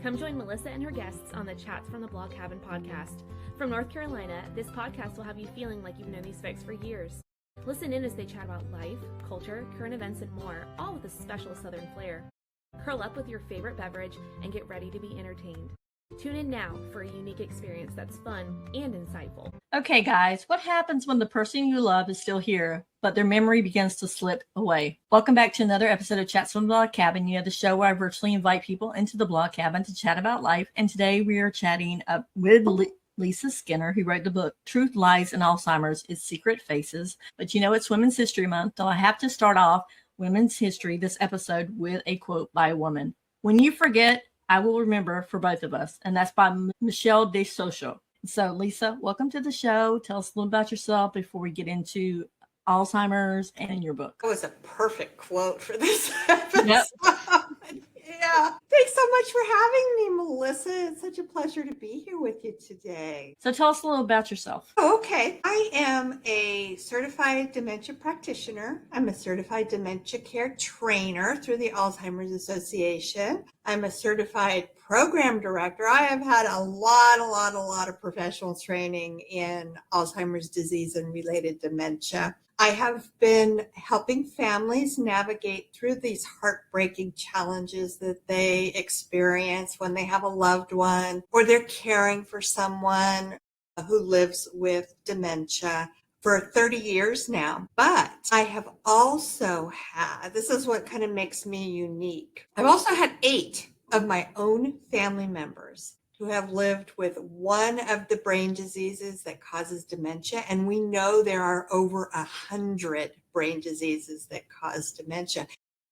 Come join Melissa and her guests on the Chats from the Blog Cabin podcast. From North Carolina, this podcast will have you feeling like you've known these folks for years. Listen in as they chat about life, culture, current events, and more, all with a special Southern flair. Curl up with your favorite beverage and get ready to be entertained. Tune in now for a unique experience that's fun and insightful. Okay, guys, what happens when the person you love is still here, but their memory begins to slip away? Welcome back to another episode of Chats from the Blog Cabin. You know, the show where I virtually invite people into the Blog Cabin to chat about life. And today we are chatting with Lisa Skinner, who wrote the book Truth, Lies, and Alzheimer's, Its Secret Faces. But you know, it's Women's History Month, so I have to start off Women's History this episode with a quote by a woman. When you forget, I will remember for both of us. And that's by Michelle de Socho. So, Lisa, welcome to the show. Tell us a little about yourself before we get into Alzheimer's and your book. That was a perfect quote for this episode. Yep. Yeah. Thanks so much for having me, Melissa. It's such a pleasure to be here with you today. So tell us a little about yourself. Okay. I am a certified dementia practitioner. I'm a certified dementia care trainer through the Alzheimer's Association. I'm a certified program director. I have had a lot of professional training in Alzheimer's disease and related dementia. I have been helping families navigate through these heartbreaking challenges that they experience when they have a loved one or they're caring for someone who lives with dementia for 30 years now. But I have also had, this is what kind of makes me unique. I've also had 8 of my own family members who have lived with one of the brain diseases that causes dementia. And we know there are over 100 brain diseases that cause dementia.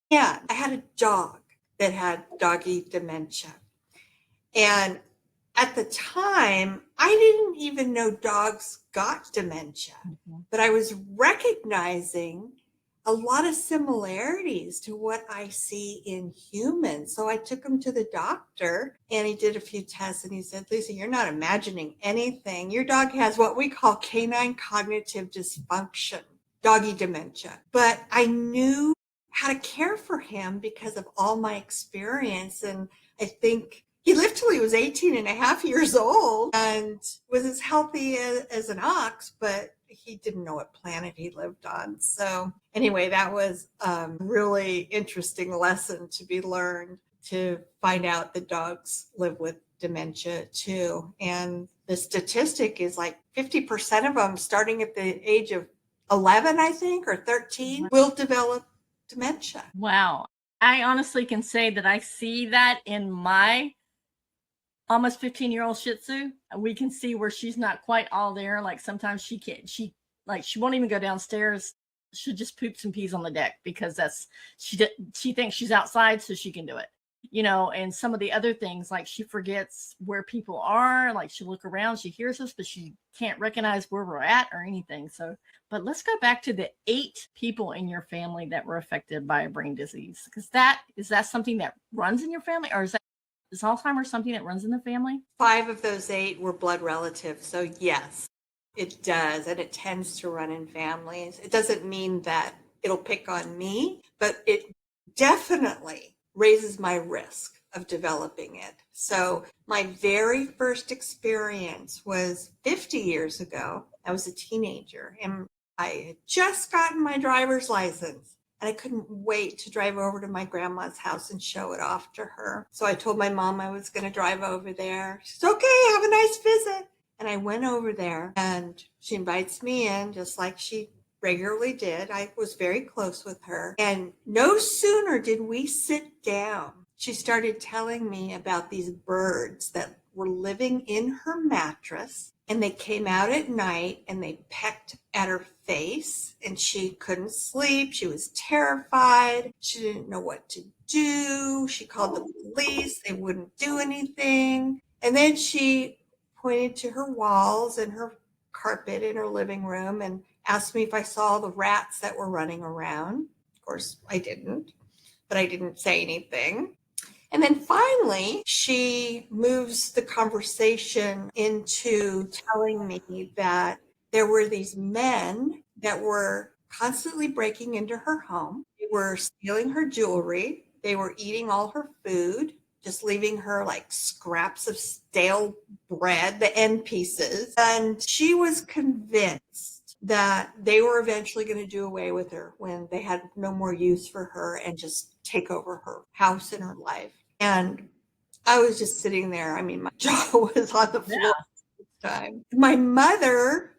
And I had a dog that had doggy dementia. And at the time, I didn't even know dogs got dementia, but I was recognizing a lot of similarities to what I see in humans. So I took him to the doctor and he did a few tests and he said, Lisa, you're not imagining anything. Your dog has what we call canine cognitive dysfunction, doggy dementia. But I knew how to care for him because of all my experience. And I think he lived till he was 18 and a half years old and was as healthy as an ox, but he didn't know what planet he lived on. So anyway, that was a really interesting lesson to be learned, to find out that dogs live with dementia too. And the statistic is like 50% of them starting at the age of 11, I think, or 13 will develop dementia. Wow. I honestly can say that I see that in my almost 15-year-old Shih Tzu. We can see where she's not quite all there. Like sometimes she won't even go downstairs. She'll just poop some peas on the deck because she thinks she's outside so she can do it, you know. And some of the other things, like she forgets where people are, like she'll look around, she hears us, but she can't recognize where we're at or anything. So, but let's go back to the 8 people in your family that were affected by a brain disease. Because is that something that runs in your family, or is Alzheimer's something that runs in the family? 5 of those 8 were blood relatives. So yes, it does. And it tends to run in families. It doesn't mean that it'll pick on me, but it definitely raises my risk of developing it. So my very first experience was 50 years ago. I was a teenager and I had just gotten my driver's license. And I couldn't wait to drive over to my grandma's house and show it off to her. So I told my mom I was going to drive over there. She said, okay, have a nice visit. And I went over there and she invites me in just like she regularly did. I was very close with her. And no sooner did we sit down, she started telling me about these birds that were living in her mattress. And they came out at night and they pecked at her face and she couldn't sleep. She was terrified. She didn't know what to do. She called the police. They wouldn't do anything. And then she pointed to her walls and her carpet in her living room and asked me if I saw the rats that were running around. Of course, I didn't, but I didn't say anything. And then finally, she moves the conversation into telling me that there were these men that were constantly breaking into her home. They were stealing her jewelry. They were eating all her food, just leaving her like scraps of stale bread, the end pieces. And she was convinced that they were eventually going to do away with her when they had no more use for her and just take over her house and her life. And I was just sitting there. I mean, my jaw was on the floor this time. My mother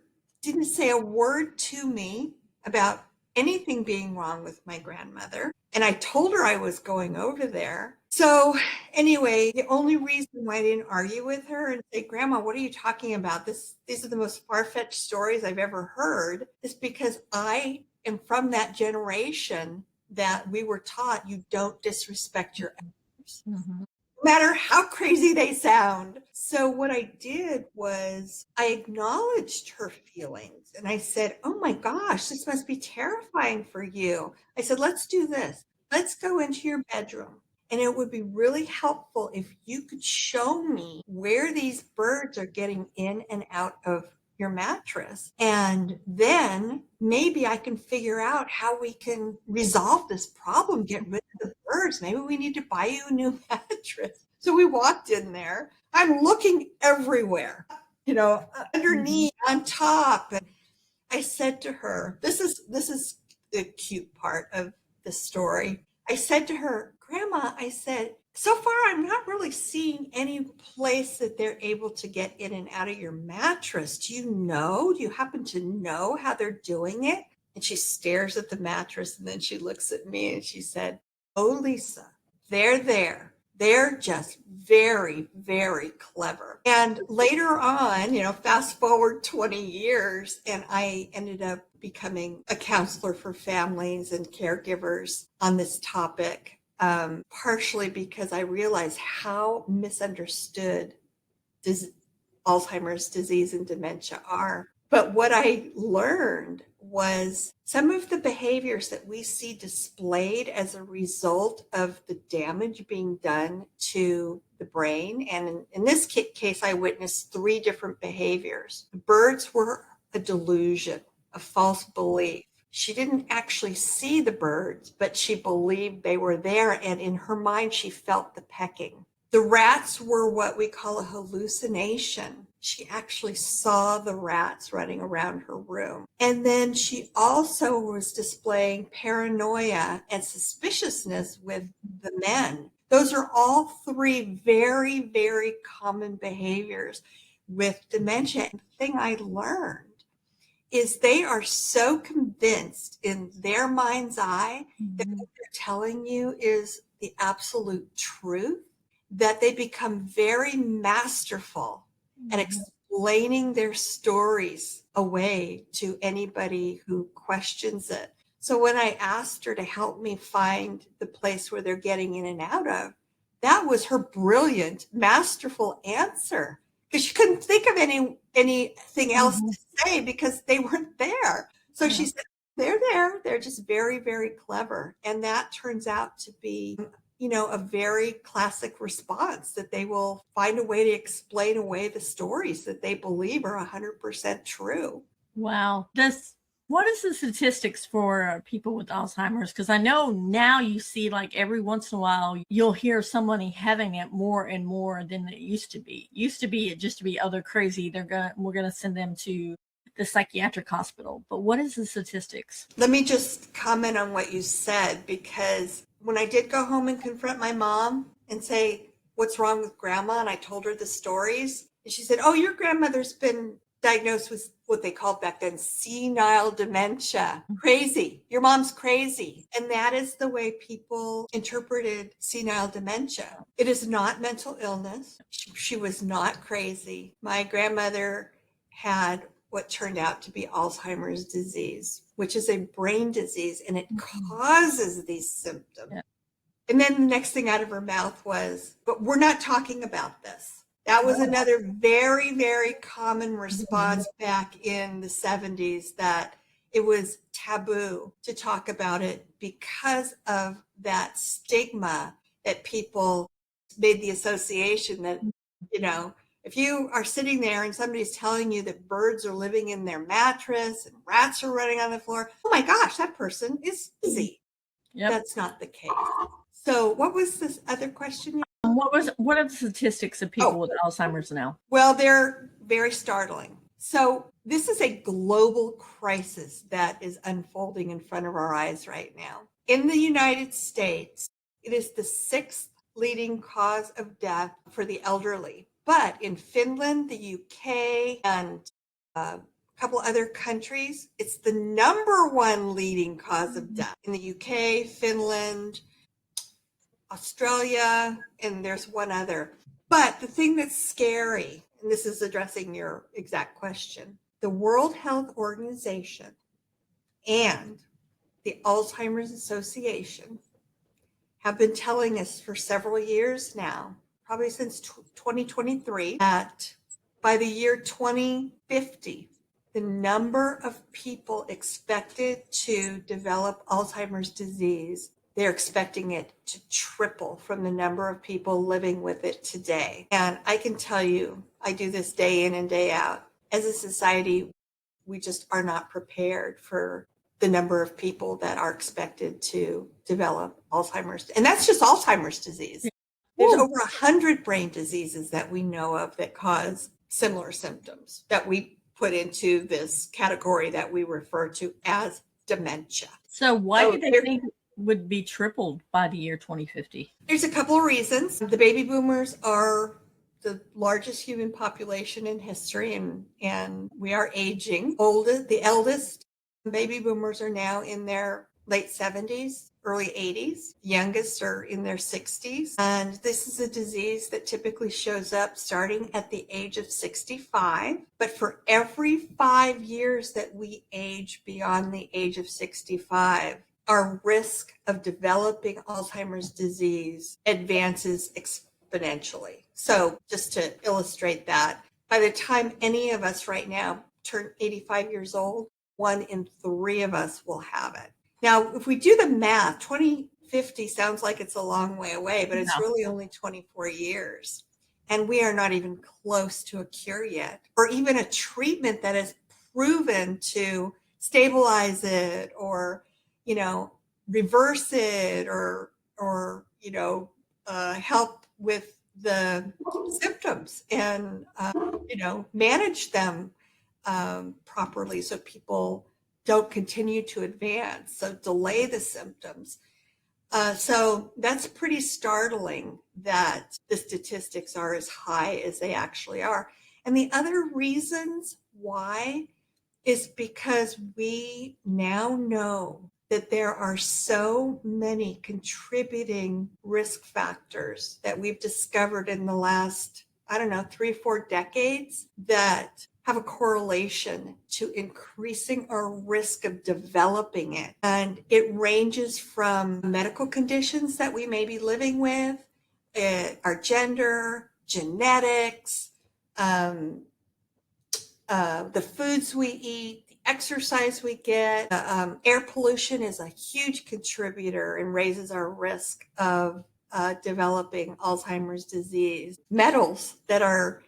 didn't say a word to me about anything being wrong with my grandmother. And I told her I was going over there. So anyway, the only reason why I didn't argue with her and say, Grandma, what are you talking about? These are the most far-fetched stories I've ever heard, is because I am from that generation that we were taught you don't disrespect your elders. Mm-hmm. No matter how crazy they sound. So what I did was I acknowledged her feelings and I said, oh my gosh, this must be terrifying for you. I said, let's do this. Let's go into your bedroom. And it would be really helpful if you could show me where these birds are getting in and out of your mattress. And then maybe I can figure out how we can resolve this problem, get rid of the birds. Maybe we need to buy you a new mattress. So we walked in there. I'm looking everywhere, underneath, on top. And I said to her, this is the cute part of the story. I said to her, Grandma, I said, so far, I'm not really seeing any place that they're able to get in and out of your mattress. Do you happen to know how they're doing it? And she stares at the mattress and then she looks at me and she said, oh, Lisa, they're there. They're just very, very clever. And later on, fast forward 20 years, and I ended up becoming a counselor for families and caregivers on this topic. Partially because I realized how misunderstood Alzheimer's disease and dementia are. But what I learned was some of the behaviors that we see displayed as a result of the damage being done to the brain. And in this case, I witnessed 3 different behaviors. The birds were a delusion, a false belief. She didn't actually see the birds, but she believed they were there. And in her mind, she felt the pecking. The rats were what we call a hallucination. She actually saw the rats running around her room. And then she also was displaying paranoia and suspiciousness with the men. Those are all 3 very, very common behaviors with dementia. And the thing I learned is they are so convinced in their mind's eye that what they're telling you is the absolute truth that they become very masterful at explaining their stories away to anybody who questions it. So when I asked her to help me find the place where they're getting in and out of, that was her brilliant, masterful answer. Because she couldn't think of anything else to say because they weren't there. So she said, they're there. They're just very, very clever. And that turns out to be, a very classic response, that they will find a way to explain away the stories that they believe are 100% true. Wow. What is the statistics for people with Alzheimer's? Because I know now you see, like, every once in a while, you'll hear somebody having it more and more than it used to be. Used to be it just to be, oh, they're crazy. We're gonna send them to the psychiatric hospital. But what is the statistics? Let me just comment on what you said, because when I did go home and confront my mom and say, what's wrong with Grandma? And I told her the stories, and she said, oh, your grandmother's been diagnosed with what they called back then senile dementia. Crazy. Your mom's crazy. And that is the way people interpreted senile dementia. It is not mental illness. She was not crazy. My grandmother had what turned out to be Alzheimer's disease, which is a brain disease, and it causes these symptoms. Yeah. And then the next thing out of her mouth was, but we're not talking about this. That was another very, very common response back in the 70s, that it was taboo to talk about it because of that stigma that people made the association that, if you are sitting there and somebody's telling you that birds are living in their mattress and rats are running on the floor, oh my gosh, that person is busy. Yep. That's not the case. So what was this other question? What are the statistics of people with Alzheimer's now? Well, they're very startling. So this is a global crisis that is unfolding in front of our eyes right now. In the United States, it is the 6th leading cause of death for the elderly. But in Finland, the UK, and a couple other countries, it's the number 1 leading cause of death. In the UK, Finland, Australia, and there's one other. But the thing that's scary, and this is addressing your exact question, the World Health Organization and the Alzheimer's Association have been telling us for several years now, probably since 2023, that by the year 2050, the number of people expected to develop Alzheimer's disease, they're expecting it to triple from the number of people living with it today. And I can tell you, I do this day in and day out. As a society, we just are not prepared for the number of people that are expected to develop Alzheimer's. And that's just Alzheimer's disease. There's over 100 brain diseases that we know of that cause similar symptoms that we put into this category that we refer to as dementia. So why do they think it would be tripled by the year 2050? There's a couple of reasons. The baby boomers are the largest human population in history, and we are aging. The eldest baby boomers are now in their late 70s, early 80s. The youngest are in their 60s. And this is a disease that typically shows up starting at the age of 65. But for every 5 years that we age beyond the age of 65, our risk of developing Alzheimer's disease advances exponentially. So just to illustrate that, by the time any of us right now turn 85 years old, 1 in 3 of us will have it. Now, if we do the math, 2050 sounds like it's a long way away, but it's really only 24 years. And we are not even close to a cure yet, or even a treatment that is proven to stabilize it or, reverse it or help with the symptoms and, manage them properly so people don't continue to advance, so delay the symptoms. So that's pretty startling that the statistics are as high as they actually are. And the other reasons why is because we now know that there are so many contributing risk factors that we've discovered in the last, 3 or 4 decades that have a correlation to increasing our risk of developing it. And it ranges from medical conditions that we may be living with, our gender, genetics, the foods we eat, the exercise we get. Air pollution is a huge contributor and raises our risk of developing Alzheimer's disease. Metals that are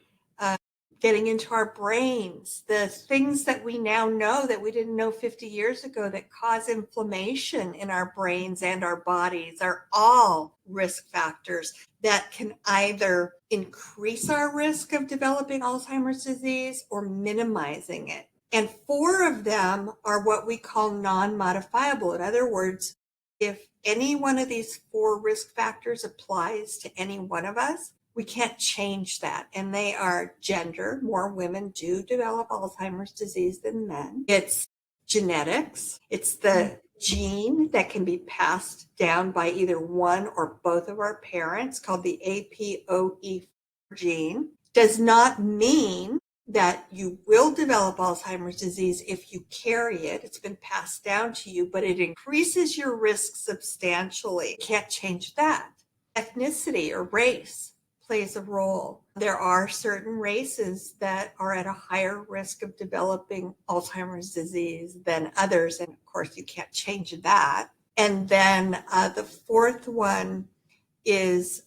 getting into our brains, the things that we now know that we didn't know 50 years ago that cause inflammation in our brains and our bodies are all risk factors that can either increase our risk of developing Alzheimer's disease or minimizing it. And 4 of them are what we call non-modifiable. In other words, if any one of these 4 risk factors applies to any one of us, we can't change that. And they are gender. More women do develop Alzheimer's disease than men. It's genetics. It's the gene that can be passed down by either one or both of our parents, called the APOE4 gene. Does not mean that you will develop Alzheimer's disease if you carry it. It's been passed down to you, but it increases your risk substantially. You can't change that. Ethnicity or race plays a role. There are certain races that are at a higher risk of developing Alzheimer's disease than others. And of course, you can't change that. And then the 4th one is,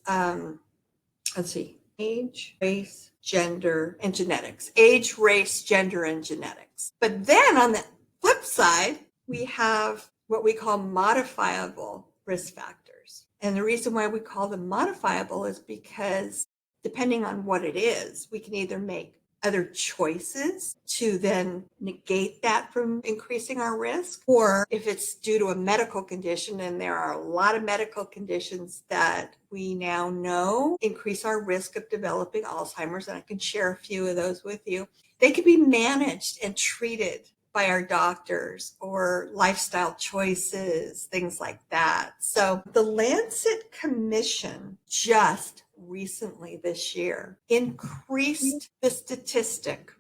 age, race, gender, and genetics. Age, race, gender, and genetics. But then on the flip side, we have what we call modifiable risk factors. And the reason why we call them modifiable is because depending on what it is, we can either make other choices to then negate that from increasing our risk, or if it's due to a medical condition, and there are a lot of medical conditions that we now know increase our risk of developing Alzheimer's, and I can share a few of those with you. They can be managed and treated by our doctors, or lifestyle choices, things like that. So the Lancet Commission just recently this year increased the statistic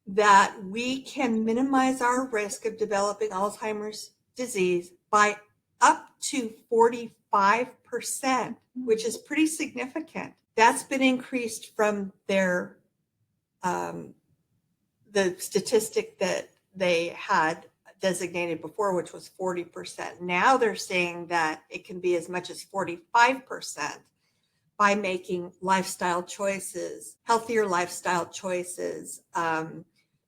that we can minimize our risk of developing Alzheimer's disease by up to 45%, which is pretty significant. That's been increased from their the statistic that they had designated before, which was 40%. Now they're saying that it can be as much as 45% by making lifestyle choices, healthier lifestyle choices,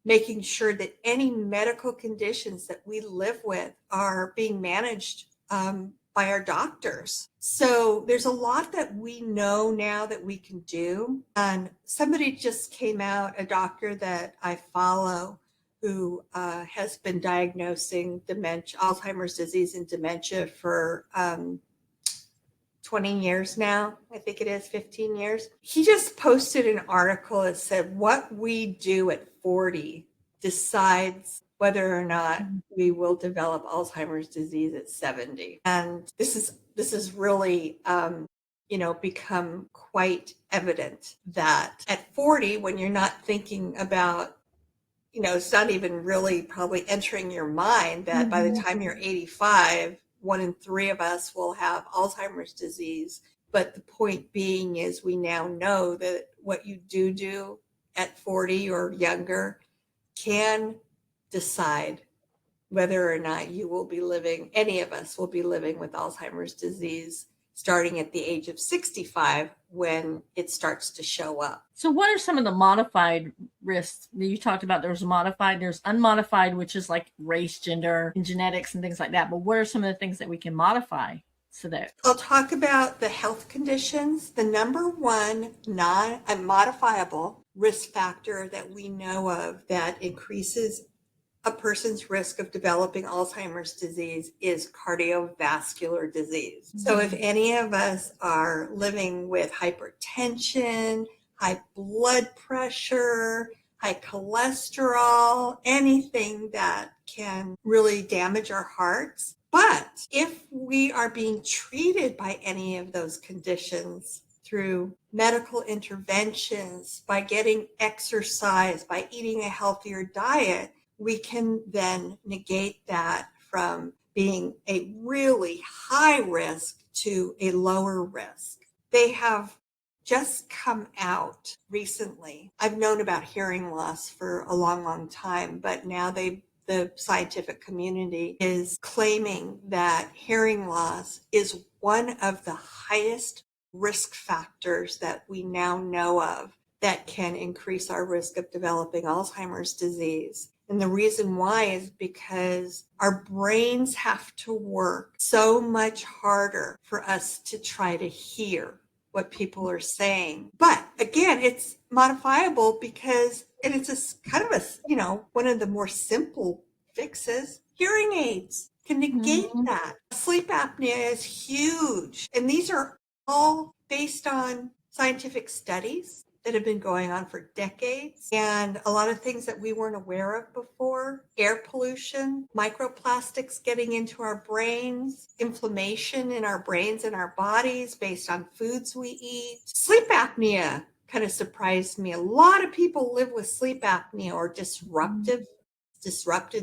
making sure that any medical conditions that we live with are being managed by our doctors. So there's a lot that we know now that we can do. And somebody just came out, a doctor that I follow, who has been diagnosing dementia, Alzheimer's disease and dementia for 20 years now. I think it is 15 years. He just posted an article that said what we do at 40 decides whether or not we will develop Alzheimer's disease at 70. And this is really become quite evident that at 40, when you're not thinking about, it's not even really probably entering your mind that by the time you're 85, 1 in 3 of us will have Alzheimer's disease. But the point being is we now know that what you do at 40 or younger can decide whether or not you will be living, any of us will be living with Alzheimer's disease starting at the age of 65 when it starts to show up. So what are some of the modified risks that you talked about? There's modified, there's unmodified, which is like race, gender, and genetics and things like that. But what are some of the things that we can modify so that? I'll talk about the health conditions. The number one non-modifiable risk factor that we know of that increases a person's risk of developing Alzheimer's disease is cardiovascular disease. So if any of us are living with hypertension, high blood pressure, high cholesterol, anything that can really damage our hearts. But if we are being treated by any of those conditions through medical interventions, by getting exercise, by eating a healthier diet, we can then negate that from being a really high risk to a lower risk. They have just come out recently. I've known about hearing loss for a long, long time, but now the scientific community is claiming that hearing loss is one of the highest risk factors that we now know of that can increase our risk of developing Alzheimer's disease. And the reason why is because our brains have to work so much harder for us to try to hear what people are saying. But again, it's modifiable because, and it's a kind of a, one of the more simple fixes. Hearing aids can negate that. Sleep apnea is huge. And these are all based on scientific studies that have been going on for decades, and a lot of things that we weren't aware of before. Air pollution, microplastics getting into our brains, inflammation in our brains and our bodies based on foods we eat. Sleep apnea kind of surprised me. A lot of people live with sleep apnea or disrupted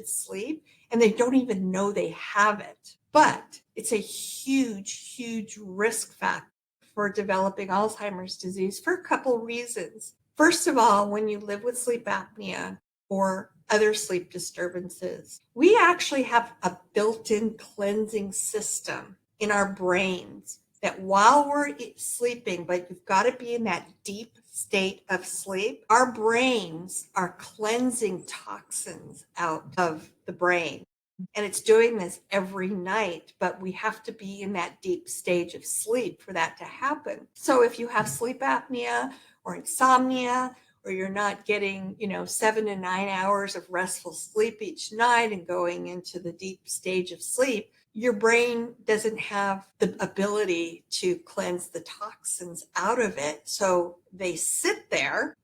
sleep, and they don't even know they have it. But it's a huge, huge risk factor for developing Alzheimer's disease for a couple reasons. First of all, when you live with sleep apnea or other sleep disturbances, we actually have a built-in cleansing system in our brains that while we're sleeping, but you've got to be in that deep state of sleep, our brains are cleansing toxins out of the brain. And it's doing this every night, but we have to be in that deep stage of sleep for that to happen. So if you have sleep apnea or insomnia, or you're not getting, 7 to 9 hours of restful sleep each night and going into the deep stage of sleep, your brain doesn't have the ability to cleanse the toxins out of it. So they sit there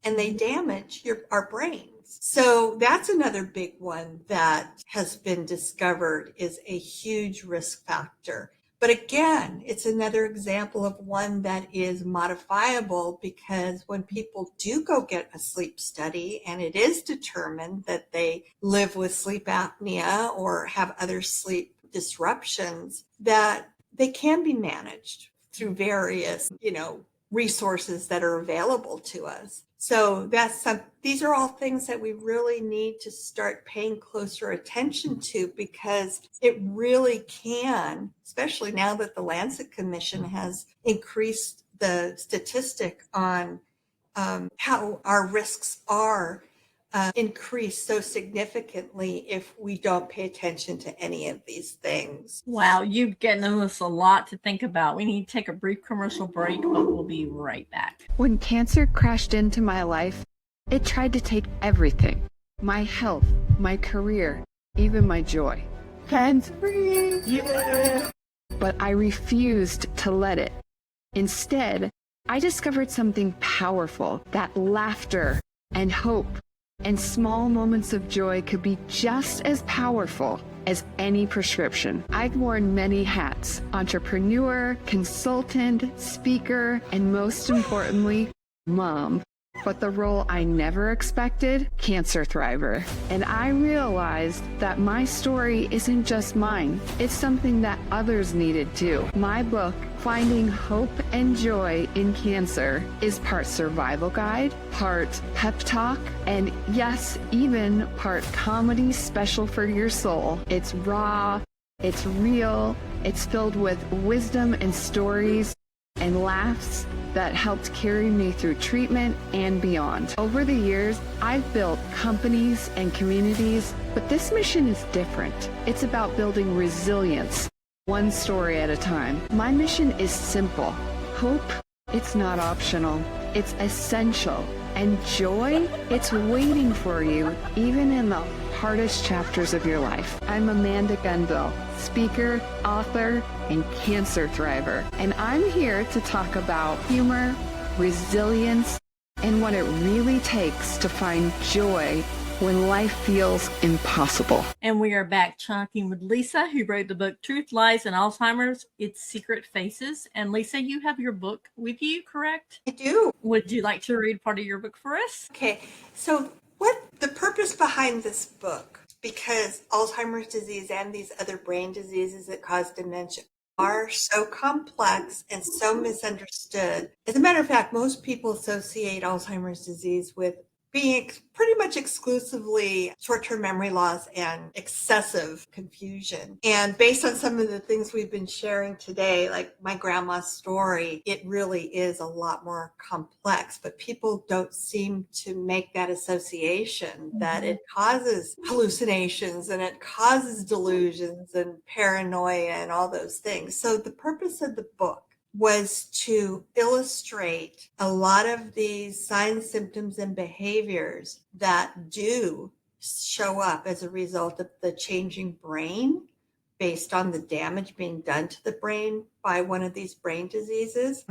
and they damage our brains. So that's another big one that has been discovered is a huge risk factor. But again, it's another example of one that is modifiable, because when people do go get a sleep study and it is determined that they live with sleep apnea or have other sleep disruptions, that they can be managed through various, resources that are available to us. So these are all things that we really need to start paying closer attention to, because it really can, especially now that the Lancet Commission has increased the statistic on how our risks are increased so significantly if we don't pay attention to any of these things. Wow, you've given us a lot to think about. We need to take a brief commercial break, but we'll be right back. When cancer crashed into my life, it tried to take everything: my health, my career, even my joy. Hands-free! Yeah! But I refused to let it. Instead, I discovered something powerful, that laughter and hope and small moments of joy could be just as powerful as any prescription. I've worn many hats: entrepreneur, consultant, speaker, and most importantly, mom. But the role I never expected: cancer thriver. And I realized that my story isn't just mine. It's something that others needed too. My book, Finding Hope and Joy in Cancer, is part survival guide, part pep talk, and yes, even part comedy special for your soul. It's raw, it's real, it's filled with wisdom and stories and laughs that helped carry me through treatment and beyond. Over the years, I've built companies and communities, but this mission is different. It's about building resilience, one story at a time. My mission is simple. Hope, it's not optional. It's essential. And joy, it's waiting for you, even in the hardest chapters of your life. I'm Amanda Gunville, speaker, author, and cancer thriver. And I'm here to talk about humor, resilience, and what it really takes to find joy when life feels impossible. And we are back talking with Lisa, who wrote the book Truth, Lies, and Alzheimer's, Its Secret Faces. And Lisa, you have your book with you, correct? I do. Would you like to read part of your book for us? Okay, so what the purpose behind this book, because Alzheimer's disease and these other brain diseases that cause dementia are so complex and so misunderstood. As a matter of fact, most people associate Alzheimer's disease with being pretty much exclusively short-term memory loss and excessive confusion. And based on some of the things we've been sharing today, like my grandma's story, it really is a lot more complex, but people don't seem to make that association that it causes hallucinations and it causes delusions and paranoia and all those things. So the purpose of the book was to illustrate a lot of these signs, symptoms, and behaviors that do show up as a result of the changing brain based on the damage being done to the brain by one of these brain diseases.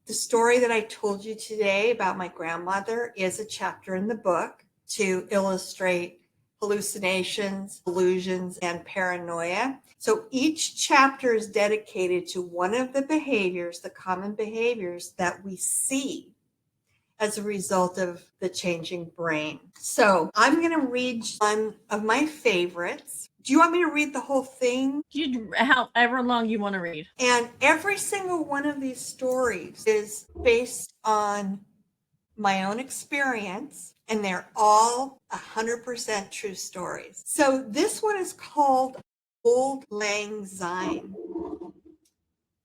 The story that I told you today about my grandmother is a chapter in the book to illustrate hallucinations, delusions, and paranoia. So each chapter is dedicated to one of the behaviors, the common behaviors that we see as a result of the changing brain. So I'm going to read one of my favorites. Do you want me to read the whole thing? However long you want to read. And every single one of these stories is based on my own experience, and they're all 100% true stories. So this one is called Old Lang Syne.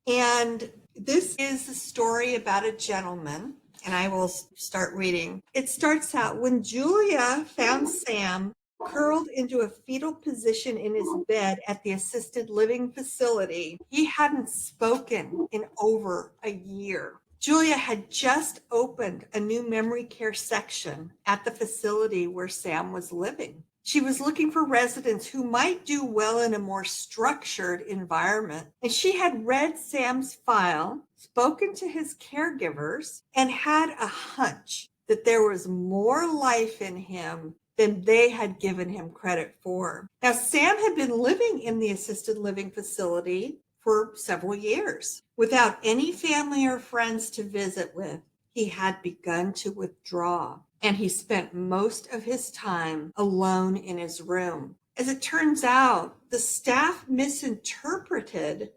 And this is a story about a gentleman, and I will start reading. It starts out, when Julia found Sam curled into a fetal position in his bed at the assisted living facility. He hadn't spoken in over a year. Julia had just opened a new memory care section at the facility where Sam was living. She was looking for residents who might do well in a more structured environment. And she had read Sam's file, spoken to his caregivers, and had a hunch that there was more life in him than they had given him credit for. Now, Sam had been living in the assisted living facility for several years without any family or friends to visit with. He had begun to withdraw, and he spent most of his time alone in his room. As it turns out, the staff misinterpreted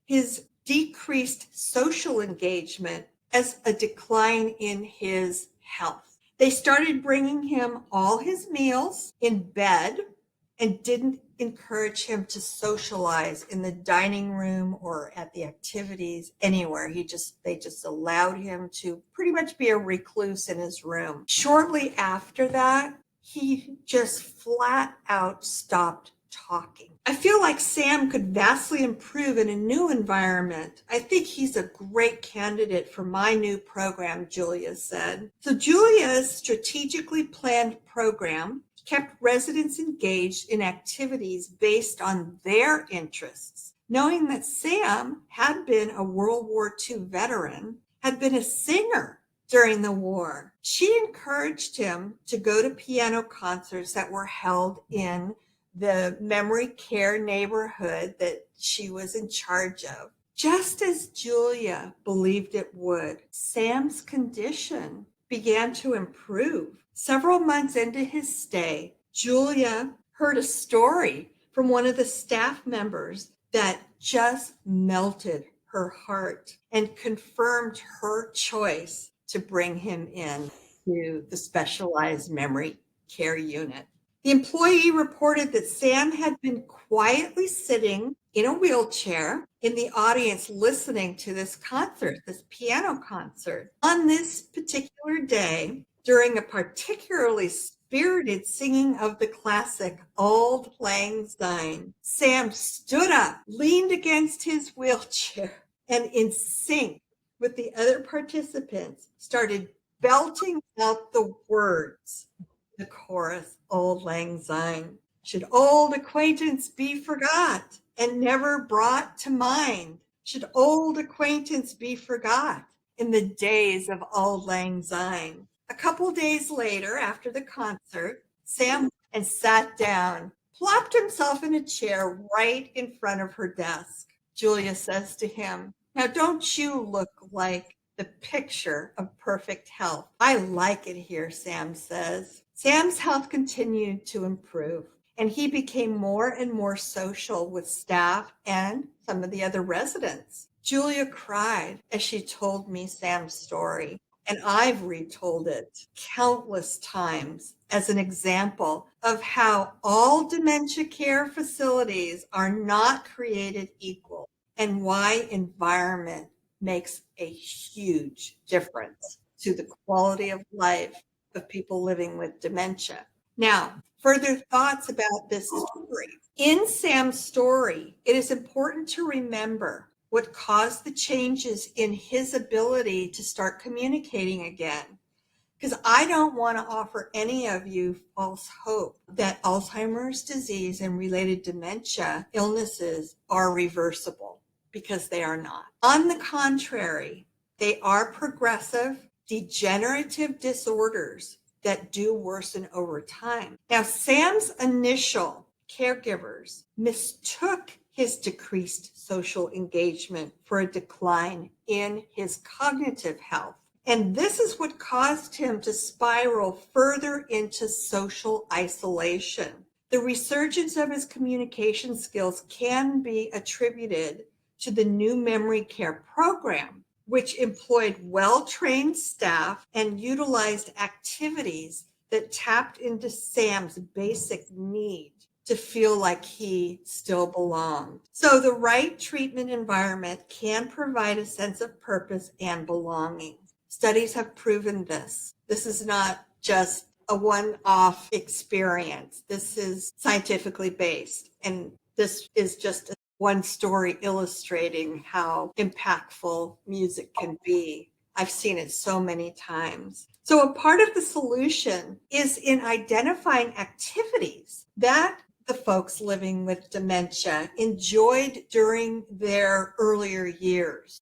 his decreased social engagement as a decline in his health. They started bringing him all his meals in bed and didn't encourage him to socialize in the dining room or at the activities anywhere. They just allowed him to pretty much be a recluse in his room. Shortly after that, he just flat out stopped talking. I feel like Sam could vastly improve in a new environment. I think he's a great candidate for my new program, Julia said. So Julia's strategically planned program kept residents engaged in activities based on their interests. Knowing that Sam had been a World War II veteran, had been a singer during the war, she encouraged him to go to piano concerts that were held in the memory care neighborhood that she was in charge of. Just as Julia believed it would, Sam's condition began to improve. Several months into his stay, Julia heard a story from one of the staff members that just melted her heart and confirmed her choice to bring him in to the specialized memory care unit. The employee reported that Sam had been quietly sitting in a wheelchair in the audience listening to this concert, this piano concert. On this particular day, during a particularly spirited singing of the classic Auld Lang Syne, Sam stood up, leaned against his wheelchair, and in sync with the other participants, started belting out the words, the chorus, Auld Lang Syne. Should old acquaintance be forgot and never brought to mind? Should old acquaintance be forgot in the days of Auld Lang Syne? A couple days later, after the concert, Sam and sat down, plopped himself in a chair right in front of her desk. Julia says to him, "Now don't you look like the picture of perfect health?" "I like it here," Sam says. Sam's health continued to improve, and he became more and more social with staff and some of the other residents. Julia cried as she told me Sam's story, and I've retold it countless times as an example of how all dementia care facilities are not created equal and why environment makes a huge difference to the quality of life of people living with dementia. Now, further thoughts about this story. In Sam's story, it is important to remember what caused the changes in his ability to start communicating again. Because I don't want to offer any of you false hope that Alzheimer's disease and related dementia illnesses are reversible, because they are not. On the contrary, they are progressive, degenerative disorders that do worsen over time. Now, Sam's initial caregivers mistook his decreased social engagement for a decline in his cognitive health. And this is what caused him to spiral further into social isolation. The resurgence of his communication skills can be attributed to the new memory care program, which employed well-trained staff and utilized activities that tapped into Sam's basic need to feel like he still belonged. So the right treatment environment can provide a sense of purpose and belonging. Studies have proven this. This is not just a one-off experience. This is scientifically based, and this is just one story illustrating how impactful music can be. I've seen it so many times. So a part of the solution is in identifying activities that the folks living with dementia enjoyed during their earlier years.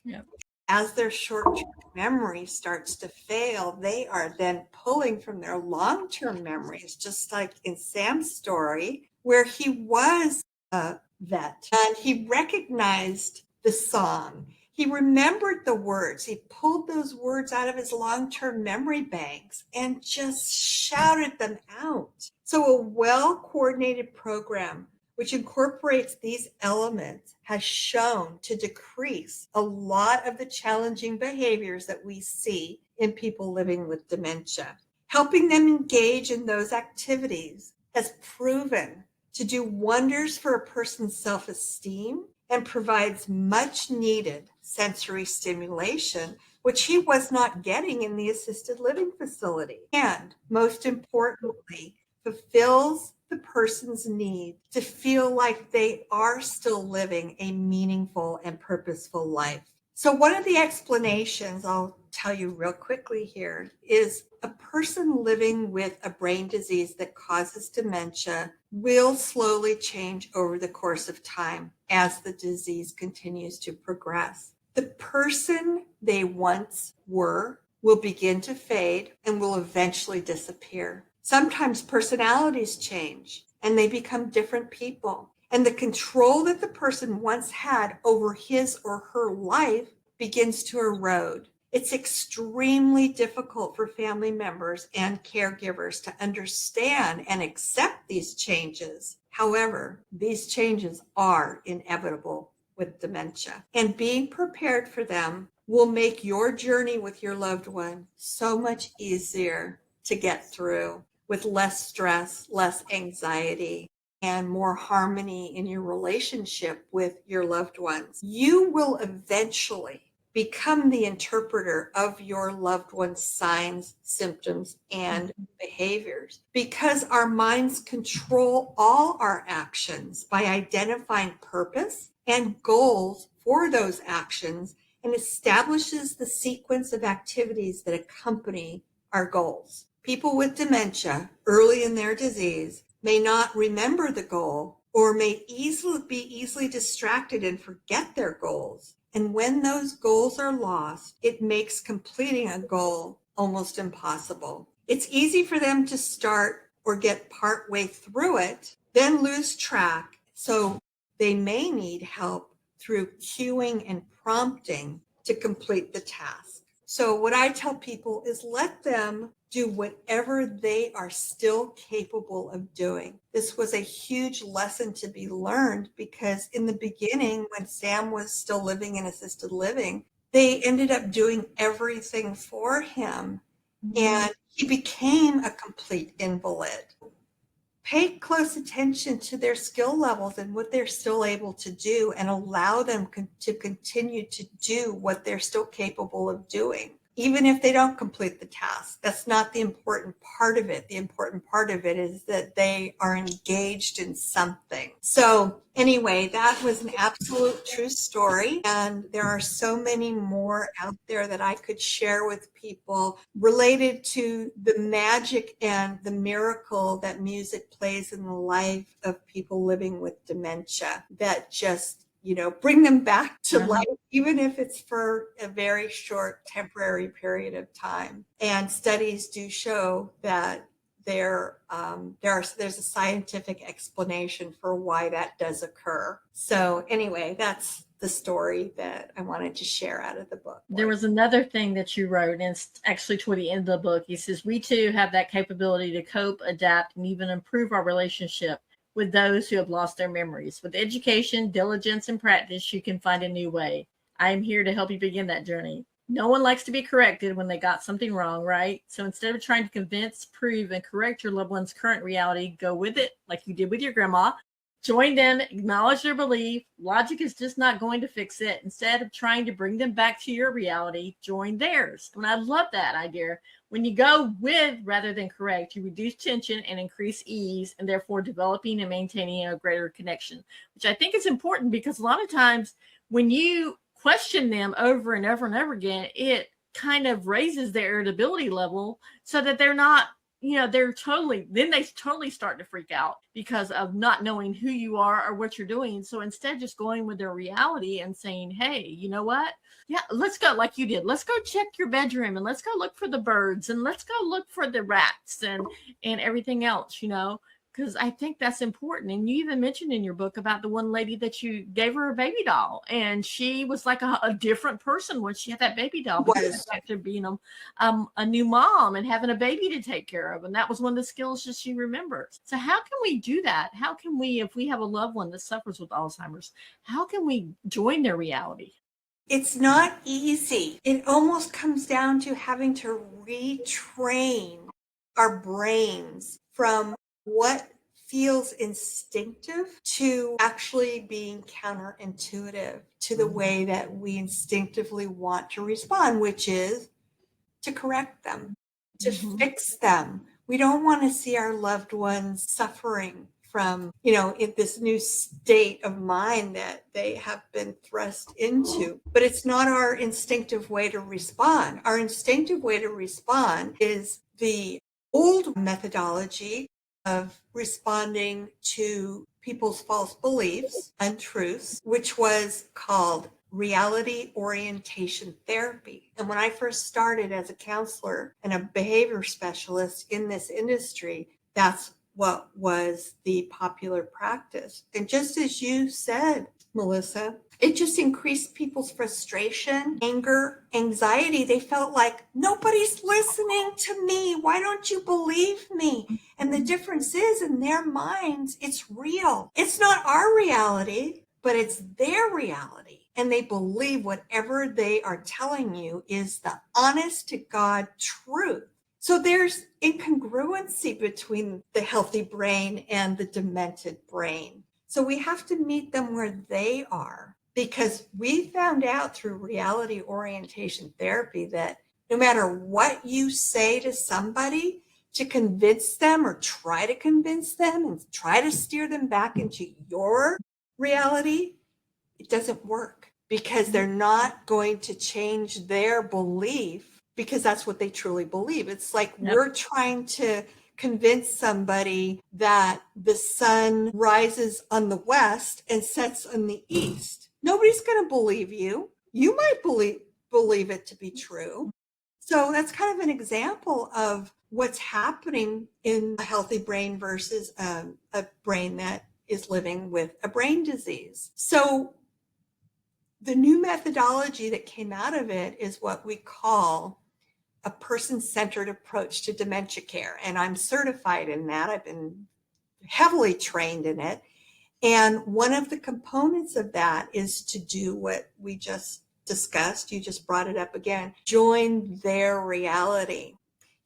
Yep. As their short-term memory starts to fail, they are then pulling from their long-term memories, just like in Sam's story, where he was a vet and he recognized the song. He remembered the words. He pulled those words out of his long-term memory banks and just shouted them out. So a well-coordinated program which incorporates these elements has shown to decrease a lot of the challenging behaviors that we see in people living with dementia. Helping them engage in those activities has proven to do wonders for a person's self-esteem and provides much needed sensory stimulation, which he was not getting in the assisted living facility. And most importantly, fulfills the person's need to feel like they are still living a meaningful and purposeful life. So one of the explanations I'll tell you real quickly here is a person living with a brain disease that causes dementia will slowly change over the course of time as the disease continues to progress. The person they once were will begin to fade and will eventually disappear. Sometimes personalities change and they become different people. And the control that the person once had over his or her life begins to erode. It's extremely difficult for family members and caregivers to understand and accept these changes. However, these changes are inevitable with dementia, and being prepared for them will make your journey with your loved one so much easier to get through, with less stress, less anxiety, and more harmony in your relationship with your loved ones. You will eventually become the interpreter of your loved one's signs, symptoms, and behaviors, because our minds control all our actions by identifying purpose and goals for those actions, and establishes the sequence of activities that accompany our goals. People with dementia early in their disease may not remember the goal or may be easily distracted and forget their goals. And when those goals are lost, it makes completing a goal almost impossible. It's easy for them to start or get partway through it, then lose track. So they may need help through cueing and prompting to complete the task. So what I tell people is let them do whatever they are still capable of doing. This was a huge lesson to be learned, because in the beginning, when Sam was still living in assisted living, they ended up doing everything for him, and he became a complete invalid. Pay close attention to their skill levels and what they're still able to do, and allow them to continue to do what they're still capable of doing. Even if they don't complete the task, that's not the important part of it. The important part of it is that they are engaged in something. So anyway, that was an absolute true story. And there are so many more out there that I could share with people related to the magic and the miracle that music plays in the life of people living with dementia, that just bring them back to life, even if it's for a very short temporary period of time. And studies do show that there's a scientific explanation for why that does occur. So anyway, that's the story that I wanted to share out of the book. There was another thing that you wrote, and it's actually toward the end of the book. He says, we too have that capability to cope, adapt, and even improve our relationship with those who have lost their memories. With education, diligence, and practice, you can find a new way. I am here to help you begin that journey. No one likes to be corrected when they got something wrong, right? So instead of trying to convince, prove, and correct your loved one's current reality, go with it like you did with your grandma. Join them, acknowledge their belief. Logic is just not going to fix it. Instead of trying to bring them back to your reality, join theirs. And I love that idea. When you go with rather than correct, you reduce tension and increase ease, and therefore developing and maintaining a greater connection, which I think is important, because a lot of times when you question them over and over and over again, it kind of raises their irritability level so that they're not, they totally start to freak out because of not knowing who you are or what you're doing. So instead, just going with their reality and saying, hey, you know what? Yeah, let's go, like you did. Let's go check your bedroom, and let's go look for the birds, and let's go look for the rats and everything else, because I think that's important. And you even mentioned in your book about the one lady that you gave her a baby doll, and she was like a different person when she had that baby doll, because after being a new mom and having a baby to take care of. And that was one of the skills that she remembers. So how can we do that? How can we, if we have a loved one that suffers with Alzheimer's, how can we join their reality? It's not easy. It almost comes down to having to retrain our brains from what feels instinctive to actually being counterintuitive to the way that we instinctively want to respond, which is to correct them, to fix them. We don't want to see our loved ones suffering from, in this new state of mind that they have been thrust into. But it's not our instinctive way to respond. Our instinctive way to respond is the old methodology of responding to people's false beliefs, untruths, which was called reality orientation therapy. And when I first started as a counselor and a behavior specialist in this industry, that's what was the popular practice. And just as you said, Melissa, it just increased people's frustration, anger, anxiety. They felt like, nobody's listening to me. Why don't you believe me? And the difference is, in their minds, it's real. It's not our reality, but it's their reality. And they believe whatever they are telling you is the honest to God truth. So there's incongruency between the healthy brain and the demented brain. So we have to meet them where they are, because we found out through reality orientation therapy that no matter what you say to somebody to convince them or try to convince them and try to steer them back into your reality, it doesn't work, because they're not going to change their belief, because that's what they truly believe. It's like we're trying to convince somebody that the sun rises on the west and sets on the east. Nobody's going to believe you. You might believe it to be true. So that's kind of an example of what's happening in a healthy brain versus a brain that is living with a brain disease. So the new methodology that came out of it is what we call a person-centered approach to dementia care. And I'm certified in that. I've been heavily trained in it. And one of the components of that is to do what we just discussed. You just brought it up again. Join their reality.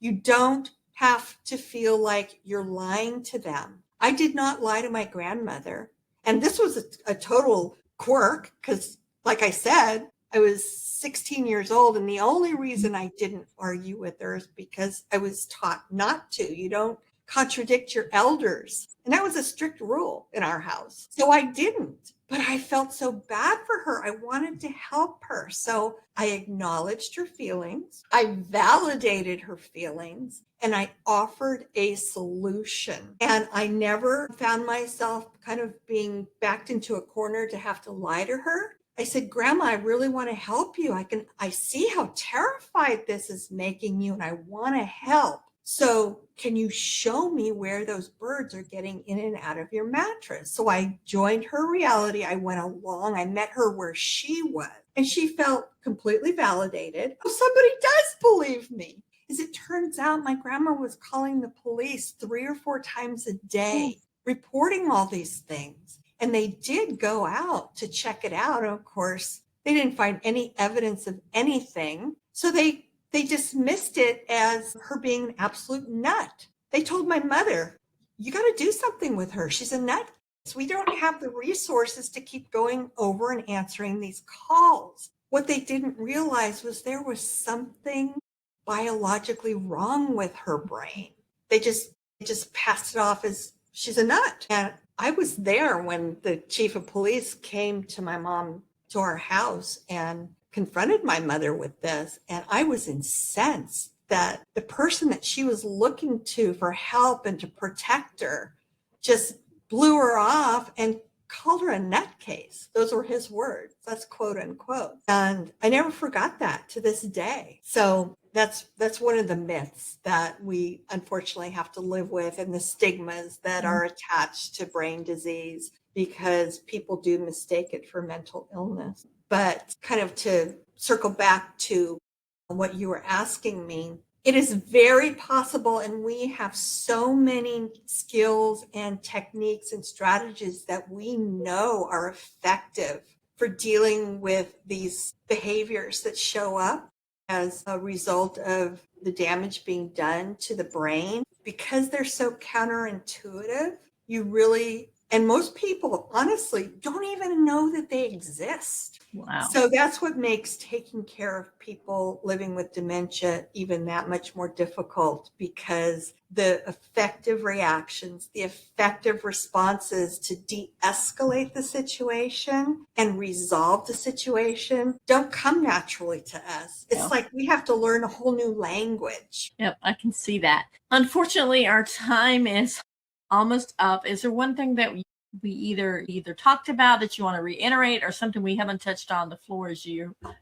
You don't have to feel like you're lying to them. I did not lie to my grandmother. And this was a total quirk, because like I said, I was 16 years old, and the only reason I didn't argue with her is because I was taught not to. You don't contradict your elders. And that was a strict rule in our house. So I didn't, but I felt so bad for her. I wanted to help her. So I acknowledged her feelings. I validated her feelings, and I offered a solution. And I never found myself kind of being backed into a corner to have to lie to her. I said, Grandma, I really want to help you. I see how terrified this is making you, and I want to help. So can you show me where those birds are getting in and out of your mattress? So I joined her reality. I went along. I met her where she was, and she felt completely validated. Oh, somebody does believe me. As it turns out, my grandma was calling the police 3 or 4 times a day, reporting all these things. And they did go out to check it out. And of course, they didn't find any evidence of anything. So they dismissed it as her being an absolute nut. They told my mother, you got to do something with her. She's a nut. We don't have the resources to keep going over and answering these calls. What they didn't realize was there was something biologically wrong with her brain. They just passed it off as she's a nut. And I was there when the chief of police came to my mom to our house and confronted my mother with this. And I was incensed that the person that she was looking to for help and to protect her just blew her off and called her a nutcase. Those were his words. That's quote unquote. And I never forgot that to this day. So that's one of the myths that we unfortunately have to live with, and the stigmas that are attached to brain disease, because people do mistake it for mental illness. But kind of to circle back to what you were asking me, it is very possible, and we have so many skills and techniques and strategies that we know are effective for dealing with these behaviors that show up as a result of the damage being done to the brain. Because they're so counterintuitive, you really, and most people honestly don't even know that they exist. Wow. So that's what makes taking care of people living with dementia even that much more difficult, because the effective reactions, the effective responses to de-escalate the situation and resolve the situation don't come naturally to us. It's like we have to learn a whole new language. Yep, I can see that. Unfortunately, our time is almost up. Is there one thing that we either talked about that you want to reiterate, or something we haven't touched on? The floor is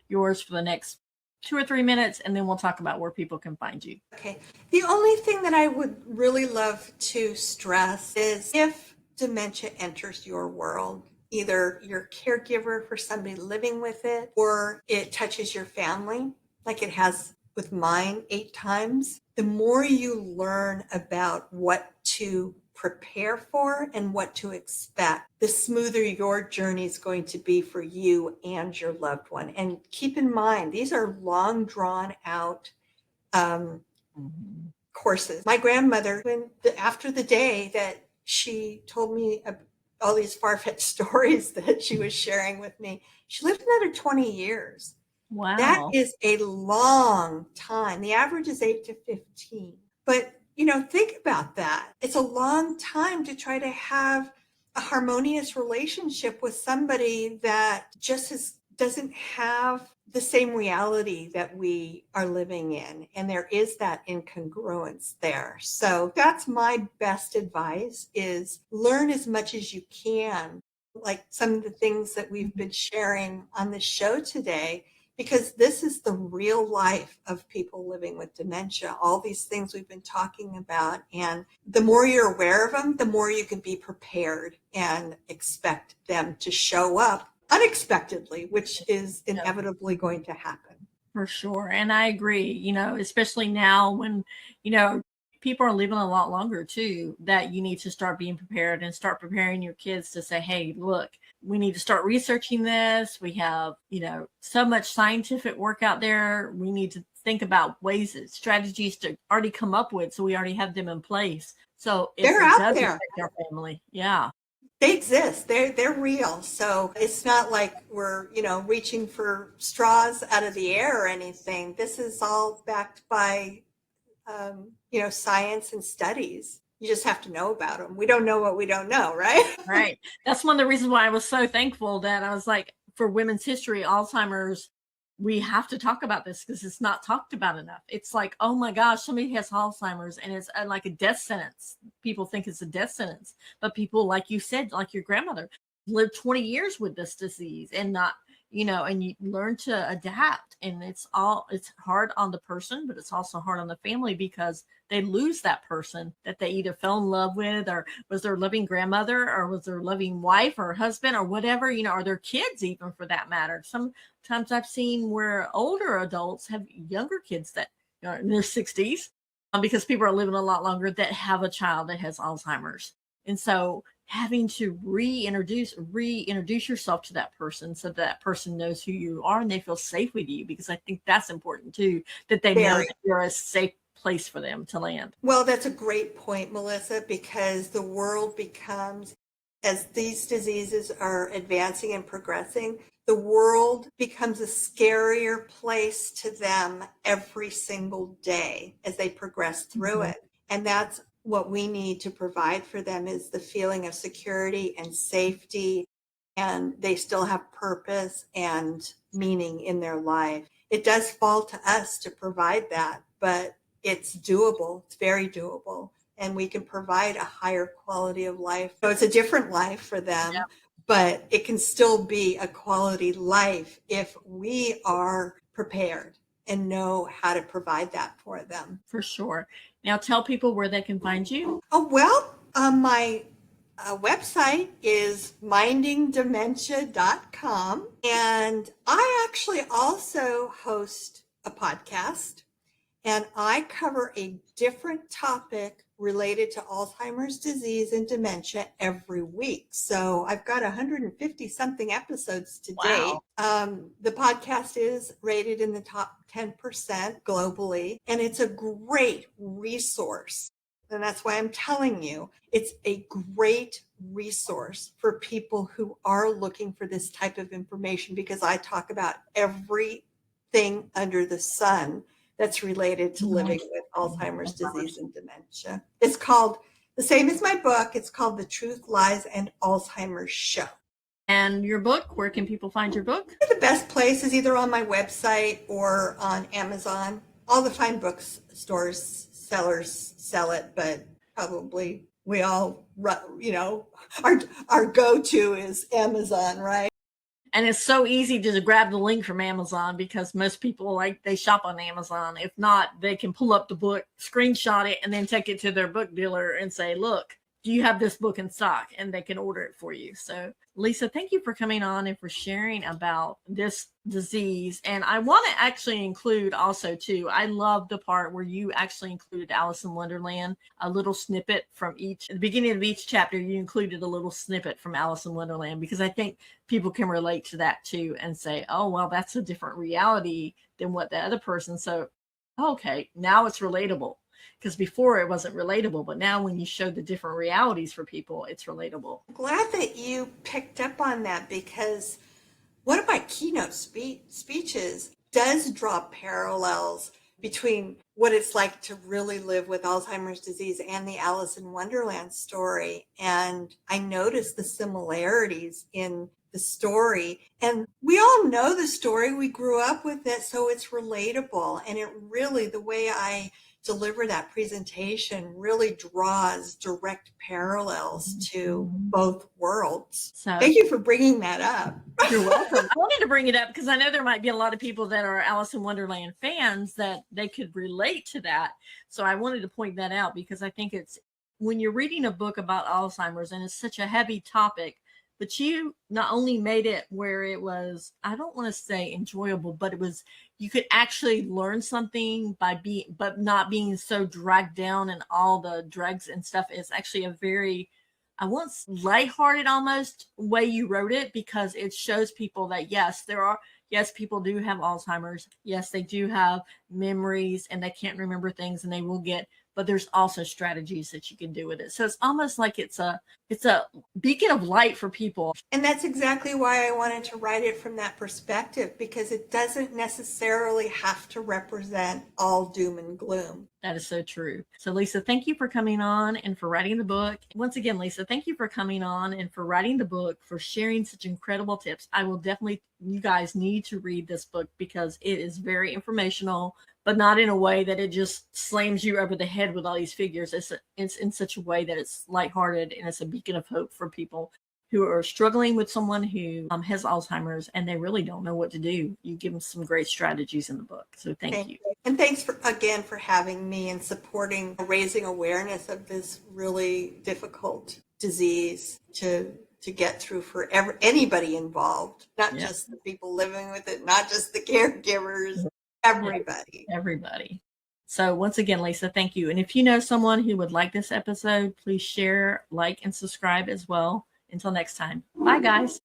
yours for the next 2 or 3 minutes, and then we'll talk about where people can find you. Okay. The only thing that I would really love to stress is, if dementia enters your world, either you're a caregiver for somebody living with it, or it touches your family, like it has with mine 8 times, the more you learn about what to prepare for and what to expect, the smoother your journey is going to be for you and your loved one. And keep in mind, these are long drawn out courses. My grandmother, after the day that she told me all these far-fetched stories that she was sharing with me, she lived another 20 years. Wow. That is a long time. The average is 8 to 15. But think about that. It's a long time to try to have a harmonious relationship with somebody that just doesn't have the same reality that we are living in. And there is that incongruence there. So that's my best advice, is learn as much as you can, like some of the things that we've been sharing on the show today, because this is the real life of people living with dementia, all these things we've been talking about. And the more you're aware of them, the more you can be prepared and expect them to show up unexpectedly, which is inevitably going to happen. For sure. And I agree, especially now when, people are living a lot longer too, that you need to start being prepared and start preparing your kids to say, hey, look, we need to start researching this. We have, so much scientific work out there. We need to think about ways and strategies to already come up with, so we already have them in place. So they're out there. Affect our family. Yeah. They exist. They're real. So it's not like we're, reaching for straws out of the air or anything. This is all backed by, science and studies. You just have to know about them. We don't know what we don't know, right? Right. That's one of the reasons why I was so thankful that I was like, for Women's History, Alzheimer's, we have to talk about this because it's not talked about enough. It's like, oh my gosh, somebody has Alzheimer's and it's like a death sentence. People think it's a death sentence, but people, like you said, like your grandmother, lived 20 years with this disease and not, and you learn to adapt. And it's hard on the person, but it's also hard on the family, because they lose that person that they either fell in love with, or was their loving grandmother, or was their loving wife or husband, or whatever, or their kids, even for that matter. Sometimes I've seen where older adults have younger kids that are in their 60s, because people are living a lot longer, that have a child that has Alzheimer's. And so having to reintroduce yourself to that person, so that person knows who you are and they feel safe with you, because I think that's important too, that they know that you're a safe place for them to land. Well, that's a great point, Melissa, because the world becomes as these diseases are advancing and progressing, the world becomes a scarier place to them every single day as they progress through it. And that's what we need to provide for them, is the feeling of security and safety, and they still have purpose and meaning in their life. It does fall to us to provide that, but it's doable. It's very doable. And we can provide a higher quality of life. So it's a different life for them, but it can still be a quality life if we are prepared and know how to provide that for them. For sure. Now tell people where they can find you. Oh, well, my website is mindingdementia.com. And I actually also host a podcast, and I cover a different topic related to Alzheimer's disease and dementia every week. So I've got 150 something episodes to date. The podcast is rated in the top 10% globally, and it's a great resource. And that's why I'm telling you, it's a great resource for people who are looking for this type of information, because I talk about everything under the sun that's related to living with Alzheimer's disease and dementia. It's called, the same as my book, it's called The Truth, Lies, and Alzheimer's Show. And your book, where can people find your book? The best place is either on my website or on Amazon. All the fine bookstores, sellers sell it, but probably we all, our go-to is Amazon, right? And it's so easy to grab the link from Amazon, because most people, they shop on Amazon. If not, they can pull up the book, screenshot it, and then take it to their book dealer and say, look, do you have this book in stock? And they can order it for you. So Lisa, thank you for coming on and for sharing about this disease. And I want to actually include also too, I love the part where you actually included Alice in Wonderland, a little snippet from each, at the beginning of each chapter, you included a little snippet from Alice in Wonderland, because I think people can relate to that too and say, oh, well, that's a different reality than what the other person. So, okay, now it's relatable. Because before it wasn't relatable, but now when you show the different realities for people, it's relatable. I'm glad that you picked up on that, because one of my keynote speeches does draw parallels between what it's like to really live with Alzheimer's disease and the Alice in Wonderland story. And I noticed the similarities in the story. And we all know the story. We grew up with it, so it's relatable. And it really, the way I deliver that presentation really draws direct parallels to both worlds. So thank you for bringing that up. You're welcome. I wanted to bring it up because I know there might be a lot of people that are Alice in Wonderland fans that they could relate to that. So I wanted to point that out, because I think it's, when you're reading a book about Alzheimer's and it's such a heavy topic, but you not only made it where it was, I don't want to say enjoyable, but it was, you could actually learn something but not being so dragged down and all the drugs and stuff. It's actually a very, I want lighthearted almost way you wrote it, because it shows people that yes, people do have Alzheimer's. Yes, they do have memories and they can't remember things and they will get, but there's also strategies that you can do with it. So it's almost like it's a beacon of light for people. And that's exactly why I wanted to write it from that perspective, because it doesn't necessarily have to represent all doom and gloom. That is so true. So Lisa, thank you for coming on and for writing the book. Once again, Lisa, thank you for coming on and for writing the book, for sharing such incredible tips. I will definitely, you guys need to read this book, because it is very informational, but not in a way that it just slams you over the head with all these figures. It's in such a way that it's lighthearted, and it's a beacon of hope for people who are struggling with someone who has Alzheimer's and they really don't know what to do. You give them some great strategies in the book. So thank you. And thanks again for having me and supporting, raising awareness of this really difficult disease to get through for anybody involved, not just the people living with it, not just the caregivers, everybody. So once again, Lisa, thank you. And if you know someone who would like this episode, please share, like, and subscribe as well. Until next time. Bye, guys.